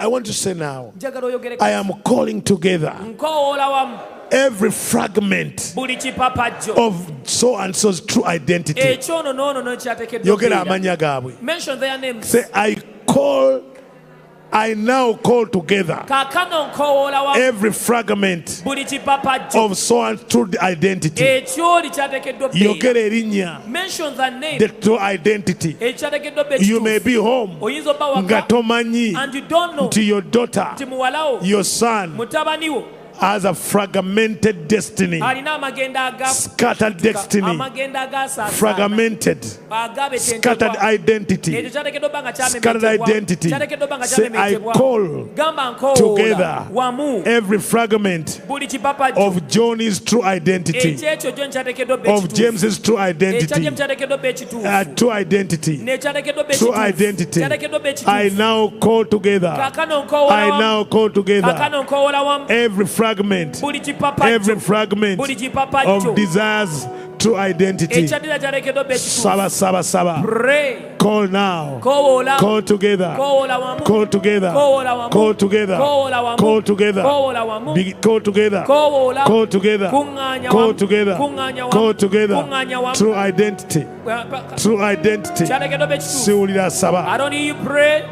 I want to say now, I am calling together every fragment of so and so's true identity. Mention their names. Say, I now call together every fragment of so and true identity. Mention the name. The true identity. You may be home and you don't know to your daughter, your son, has a fragmented destiny, scattered destiny, fragmented, scattered identity, scattered identity. Say, I call together every fragment of Johnny's true identity, of James's true identity, true identity, true identity. I now call together, every fragment of desires, true identity. Saba, saba, saba. Pray. Call now. Call together. Call together. Call together. Call together. Call together. Call together. Call together. Call together. True identity. True identity. Siulira saba. I don't hear you pray.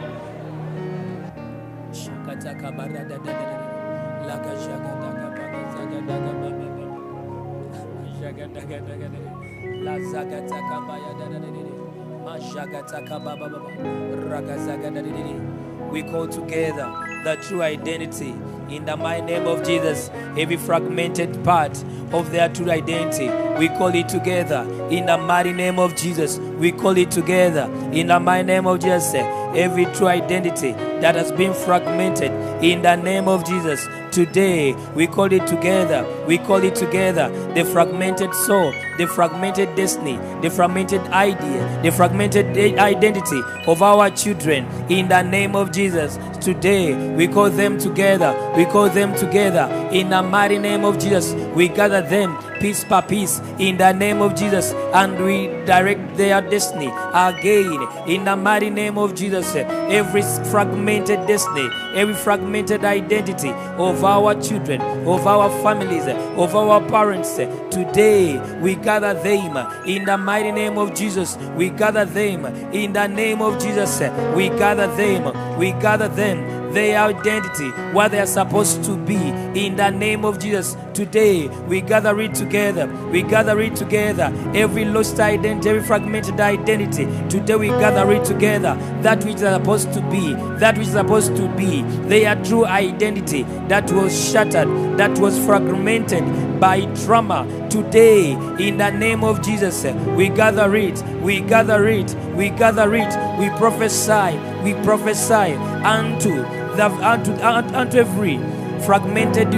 We call together the true identity in the mighty name of Jesus. Every fragmented part of their true identity, we call it together in the mighty name of Jesus. We call it together in the mighty name of Jesus. Every true identity that has been fragmented in the name of Jesus. Today, we call it together. We call it together. The fragmented soul, the fragmented destiny, the fragmented idea, the fragmented identity of our children in the name of Jesus. Today, we call them together. We call them together in the mighty name of Jesus. We gather them piece by piece in the name of Jesus, and we direct their destiny again in the mighty name of Jesus. Every fragmented destiny, every fragmented identity of our children, of our families, of our parents, today we gather them in the mighty name of Jesus. We gather them in the name of Jesus. We gather them. We gather them. Their identity, what they are supposed to be in the name of Jesus. Today we gather it together. We gather it together. Every lost identity, every fragmented identity, today we gather it together. That which is supposed to be, that which is supposed to be their true identity that was shattered, that was fragmented by trauma. Today in the name of Jesus, we gather it. We gather it. We gather it. We prophesy. We prophesy unto every fragmented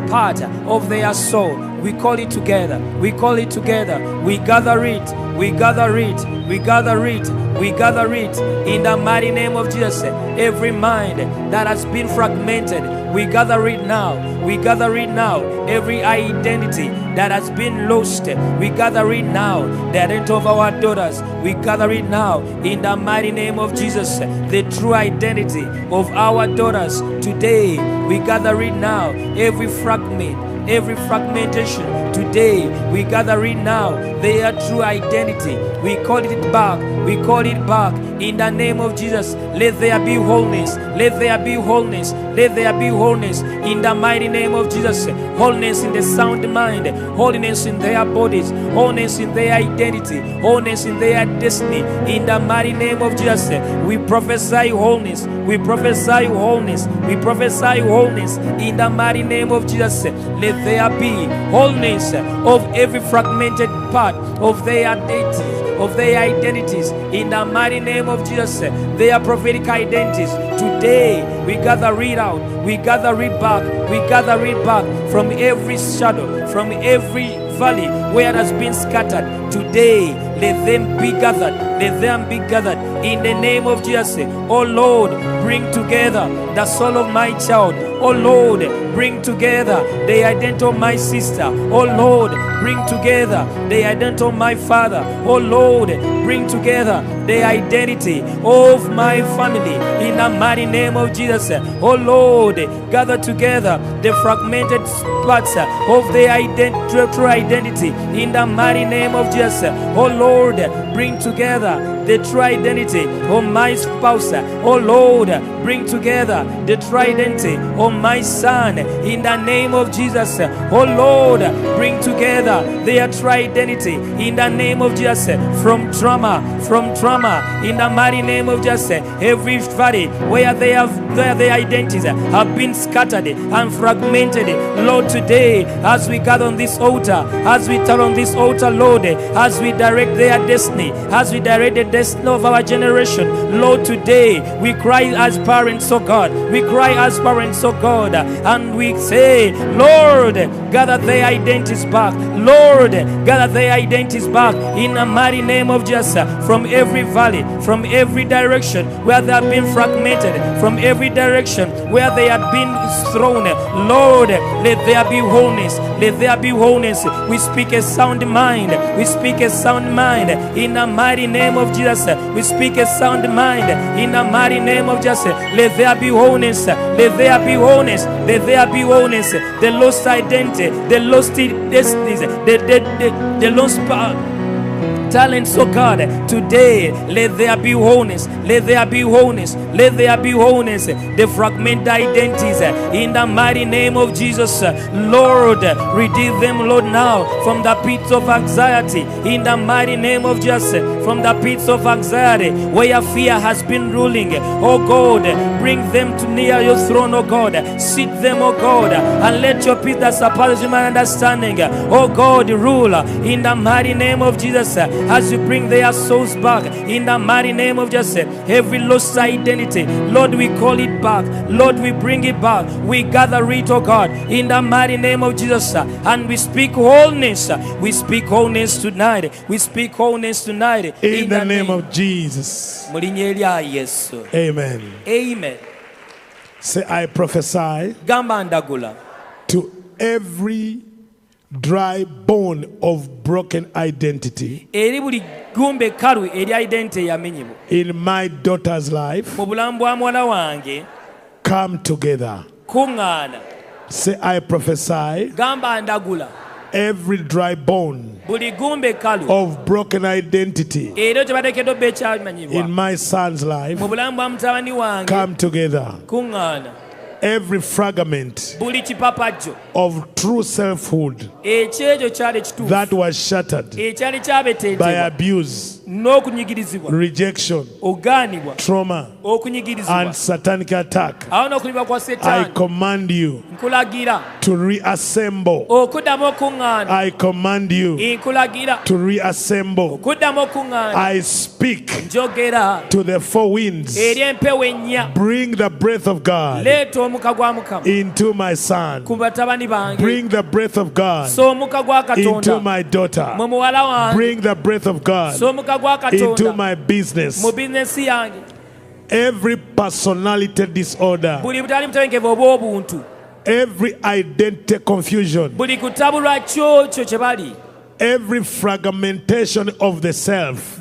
part of their soul. We call it together. We call it together. We gather it. We gather it. We gather it. We gather it in the mighty name of Jesus. Every mind that has been fragmented, we gather it now. We gather it now. Every identity that has been lost, we gather it now. The identity of our daughters, we gather it now in the mighty name of Jesus. The true identity of our daughters, today we gather it now. Every fragment, every fragmentation, today we gather it now. Their true identity, we call it back. We call it back in the name of Jesus. Let there be wholeness. Let there be wholeness. Let there be wholeness in the mighty name of Jesus. Wholeness in the sound mind, wholeness in their bodies, wholeness in their identity, wholeness in their destiny. In the mighty name of Jesus, we prophesy wholeness. We prophesy wholeness. We prophesy wholeness in the mighty name of Jesus. Let there be wholeness of every fragmented part of their identities in the mighty name of Jesus. Their prophetic identities, today we gather it out. We gather it back. We gather it back from every shadow, from every valley where it has been scattered. Today let them be gathered. let them be gathered in the name of Jesus. Oh Lord, bring together the soul of my child. Oh Lord, bring together the identity of my sister. Oh Lord, bring together the identity of my father. Oh Lord, bring together the identity of my family in the mighty name of Jesus. Oh Lord, gather together the fragmented parts of the true identity in the mighty name of Jesus. Oh Lord, bring together the true identity of my spouse. Oh Lord, bring together the true identity of my son in the name of Jesus. Oh Lord, bring together their true identity in the name of Jesus. From trauma in the mighty name of Jesus. Every valley where their identities have been scattered and fragmented, Lord, today as we gather on this altar, as we turn on this altar, Lord, as we direct their destiny, as we direct the destiny of our generation, Lord, today we cry as parents, oh God, we cry as parents, oh God, and we say, Lord, gather their identities back, Lord, gather their identities back in the mighty name of Jesus. From every valley, from every direction where they have been fragmented, from every direction where they have been thrown, Lord, let there be wholeness, let there be wholeness. We speak a sound mind, we speak a sound mind in the mighty name of Jesus. We speak a sound mind in the mighty name of Jesus. Let there be wholeness, let there be wholeness, let there be wholeness. The lost identity, the lost destinies, the lost talents, oh God, today let there be wholeness, let there be wholeness, let there be wholeness. The fragmented identities in the mighty name of Jesus, Lord, redeem them, Lord, now from the pits of anxiety in the mighty name of Jesus. From the pits of anxiety where fear has been ruling, oh God, bring them to near your throne, oh God, sit them, oh God, and let your peace that surpasses human understanding, oh God, rule in the mighty name of Jesus. As you bring their souls back in the mighty name of Jesus, every lost identity, Lord, we call it back, Lord, we bring it back, we gather it, oh God, in the mighty name of Jesus, and we speak wholeness, we speak wholeness tonight, we speak wholeness tonight in the name of Jesus. Amen. Amen. Say, I prophesy to every dry bone of broken identity in my daughter's life. Come together. Say, I prophesy every dry bone of broken identity in my son's life. Come together. Every fragment of true selfhood that was shattered by abuse, rejection, trauma, and satanic attack, I command you to reassemble. I command you to reassemble. I speak to the four winds. Bring the breath of God into my son. Bring the breath of God into my daughter. Bring the breath of God into my business. Every personality disorder, every identity confusion, every fragmentation of the self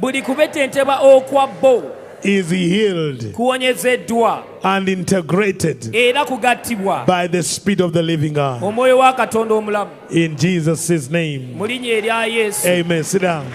is healed and integrated by the Spirit of the living God. In Jesus' name. Amen. Sit down.